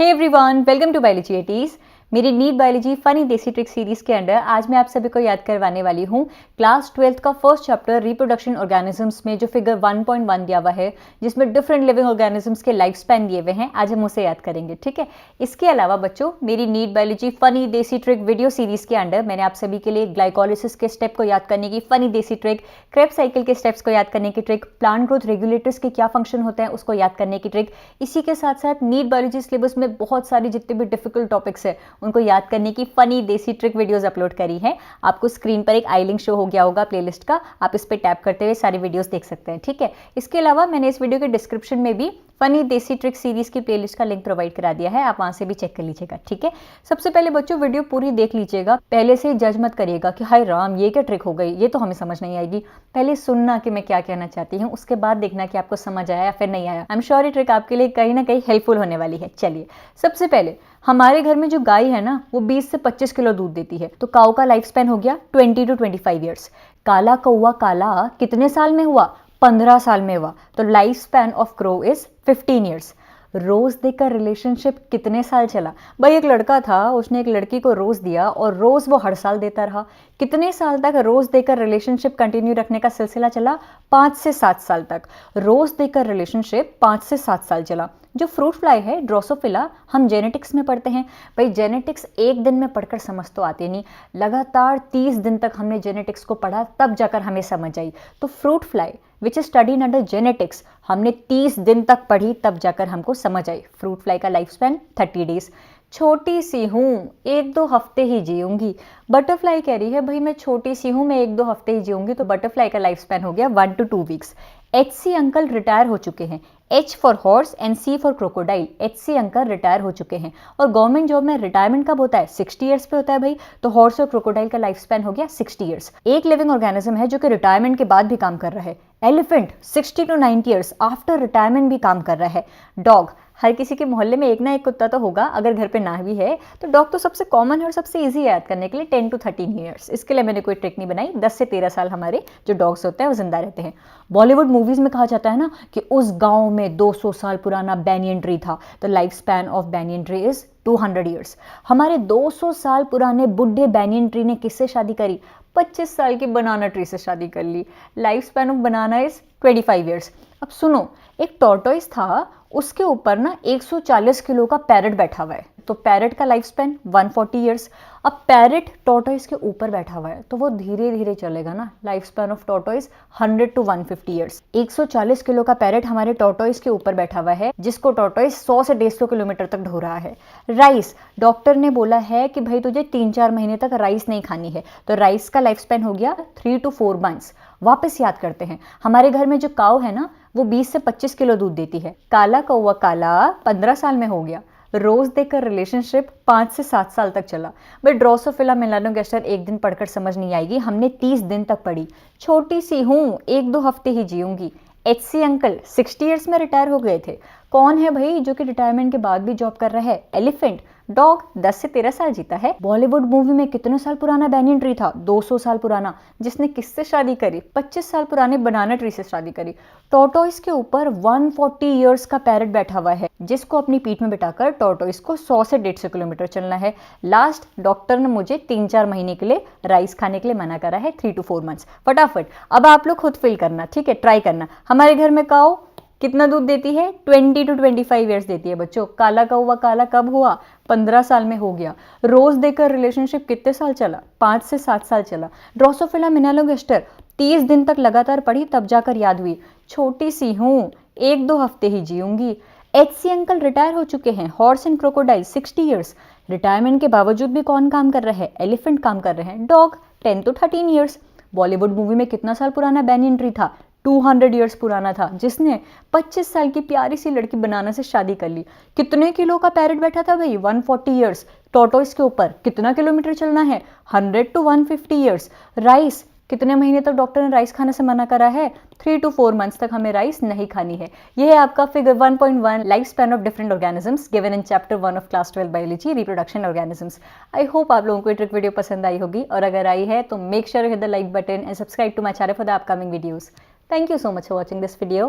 Hey everyone, welcome to biology एटीज। मेरी NEET biology funny desi trick series के under आज मैं आप सभी को याद करवाने वाली हूँ क्लास 12th का फर्स्ट चैप्टर रिप्रोडक्शन ऑर्गेनिजम्स में जो फिगर 1.1 दिया हुआ है, जिसमें डिफरेंट लिविंग ऑर्गेनिजम्स के लाइफ स्पैन दिए हुए हैं। आज हम उसे याद करेंगे, ठीक है। इसके अलावा बच्चों, मेरी NEET biology funny desi trick video series के अंडर मैंने आप सभी के लिए ग्लाइकोलिसिस के स्टेप को याद करने की funny desi trick, Krebs cycle के स्टेप्स को याद करने की ट्रिक, प्लांट ग्रोथ रेगुलेटर्स के क्या फंक्शन होते हैं उसको याद करने की ट्रिक, इसी के साथ साथ नीट बायोलॉजी सिलेबस में बहुत सारी जितने भी डिफिकल्ट टॉपिक्स है उनको याद करने की funny desi trick videos upload करी है। आपको स्क्रीन पर एक आई लिंक शो हो गया होगा प्लेलिस्ट का, आप इस पे टैप करते हुए सारी वीडियोस देख सकते हैं, ठीक है। इसके अलावा मैंने इस वीडियो के डिस्क्रिप्शन में भी फनी देसी ट्रिक सीरीज की प्लेलिस्ट का लिंक प्रोवाइड करा दिया है, आप वहां से भी चेक कर लीजिएगा, ठीक है। सबसे पहले बच्चों वीडियो पूरी देख लीजिएगा, पहले से जज मत करिएगा कि हाय राम ये क्या ट्रिक हो गई, ये तो हमें समझ नहीं आएगी। पहले सुनना कि मैं क्या कहना चाहती हूँ, उसके बाद देखना कि आपको समझ आया या फिर नहीं आया। आई एम श्योर ये ट्रिक आपके लिए कहीं ना कहीं हेल्पफुल होने वाली है। चलिए, सबसे पहले हमारे घर में जो गाय है ना, वो 20 से 25 किलो दूध देती है, तो काऊ का लाइफ स्पैन हो गया 20 to 25 ईयर्स। काला कौवा काला कितने साल में हुआ? 15 साल में हुआ, तो life span of crow is 15 years. रोज देकर रिलेशनशिप कितने साल चला? भाई एक लड़का था, उसने एक लड़की को रोज दिया और रोज वो हर साल देता रहा। कितने साल तक रोज देकर रिलेशनशिप कंटिन्यू रखने का सिलसिला चला? 5 से 7 साल तक। रोज देकर रिलेशनशिप 5 से 7 साल चला। जो फ्रूट फ्लाई है ड्रोसोफिला, हम जेनेटिक्स में पढ़ते हैं। भाई जेनेटिक्स एक दिन में पढ़कर समझ तो आती नहीं, लगातार 30 दिन तक हमने जेनेटिक्स को पढ़ा, तब जाकर हमें समझ आई। तो fruit fly which is studied under genetics हमने 30 दिन तक पढ़ी, तब जाकर हमको समझ आई। फ्रूट फ्लाई का लाइफ स्पैन 30 डेज। छोटी सी हूँ, 1-2 हफ्ते ही जीऊंगी। बटरफ्लाई कह रही है भाई मैं छोटी सी हूँ, मैं 1-2 हफ्ते ही जीऊंगी, तो बटरफ्लाई का लाइफ स्पैन हो गया 1 to 2 weeks. HC uncle retire हो चुके हैं। H for horse and C for crocodile. HC uncle retire हो चुके हैं। और गवर्नमेंट जॉब में रिटायरमेंट कब होता है? 60 ईयर्स पे होता है भाई, तो हॉर्स और क्रोकोडाइल का लाइफ स्पैन हो गया 60 ईयर्स। एक लिविंग ऑर्गेनिज्म है जो कि रिटायरमेंट के बाद भी काम कर रहा है। Elephant 60 to 90 years after retirement भी काम कर रहा है। डॉग, हर किसी के मोहल्ले में एक ना एक कुत्ता तो होगा, अगर घर पे ना भी है तो डॉग तो सबसे कॉमन है और सबसे इजी है याद करने के लिए, 10 to 13 ईयर्स। इसके लिए मैंने कोई ट्रिक नहीं बनाई। 10 से 13 साल हमारे जो डॉग्स होते हैं वो जिंदा रहते हैं। बॉलीवुड मूवीज में कहा जाता है ना कि उस गांव में 200 साल पुराना बैनियन ट्री था, तो life span of banyan tree is 200 years. हमारे 200 साल पुराने बुढ़े बैनियन ट्री ने किससे शादी करी? 25 साल की बनाना ट्री से शादी कर ली। Life span of banana is 25 years. अब सुनो, एक टॉर्टोइस था, उसके ऊपर ना 140 किलो का पैरट बैठा हुआ है, तो पैरट का लाइफ स्पैन 140 ईयर्स। अब पैरट टॉर्टोइस के ऊपर बैठा हुआ है तो वो धीरे धीरे चलेगा ना, life span of tortoise 100 to 150 years. 140 kilo का पैरट हमारे टॉर्टोइस के ऊपर बैठा हुआ है, जिसको टॉर्टोइस 100 से 150 किलोमीटर तक ढो रहा है। राइस, डॉक्टर ने बोला है कि भाई तुझे 3-4 महीने तक राइस नहीं खानी है, तो राइस का लाइफ स्पैन हो गया 3 to 4 मंथ्स। वापस याद करते हैं, हमारे घर में जो काऊ है ना, वो 20 से 25 किलो दूध देती है। काला कौवा काला 15 साल में हो गया। रोज देकर रिलेशनशिप 5 से 7 साल तक चला। भाई ड्रोसोफिला मेलानोगास्टर एक दिन पढ़कर समझ नहीं आएगी, हमने 30 दिन तक पढ़ी। छोटी सी हूँ, 1-2 हफ्ते ही जीऊंगी। HC अंकल 60 ईयर्स में रिटायर हो गए थे। कौन है भाई जो कि रिटायरमेंट के बाद भी जॉब कर रहा है? एलिफेंट। डॉग 10 से 13 साल जीता है। बॉलीवुड मूवी में कितने साल पुराना बैनियन ट्री था? 200 साल पुराना, जिसने किससे शादी करी? 25 साल पुराने बनाना ट्री से शादी करी। टॉर्टोइस के ऊपर 140 ईयर्स का पैरट बैठा हुआ है, जिसको अपनी पीठ में बिठाकर टॉर्टोइस को 100 से 150 किलोमीटर चलना है। लास्ट डॉक्टर ने मुझे 3-4 महीने के लिए राइस खाने के लिए मना करा है, 3 to 4 मंथ्स। फटाफट अब आप लोग खुद फिल करना, ठीक है, ट्राई करना। हमारे घर में काऊ कितना दूध देती है? 20 to 25 ईयर्स देती है बच्चों। काला कौवा काला कब हुआ? 15 साल में हो गया। रोज देकर रिलेशनशिप कितने साल चला? 5 से 7 साल चला। ड्रोसोफिला मेलानोगास्टर 30 दिन तक लगातार पढ़ी, तब जाकर याद हुई। छोटी सी हूँ, 1-2 हफ्ते ही जीऊंगी। HC अंकल रिटायर हो चुके हैं। Horse and crocodile 60 years. Retirement के बावजूद भी कौन काम कर रहा है? एलिफेंट काम कर रहे हैं। Dog 10 to 13 years. Bollywood movie में कितना साल पुराना बैनियन ट्री था? 200 ईयर्स पुराना था, जिसने 25 साल की प्यारी सी लड़की बनाना से शादी कर ली। कितने किलो का पैरट बैठा था भाई? 140 ईयर्स। टॉर्टोइस के ऊपर कितना किलोमीटर चलना है? 100 to 150 ईयर्स। राइस, कितने महीने तक डॉक्टर ने राइस खाने से मना करा है? 3 to 4 मंथ्स तक हमें राइस नहीं खानी है। यह है आपका figure 1.1 life span of different organisms given in chapter 1 of class 12 biology reproduction organisms. I hope आप लोगों को ये ट्रिक वीडियो पसंद आई होगी, और अगर आई है तो make sure you hit the like button and subscribe to my channel for the upcoming videos. Thank you so much for watching this video.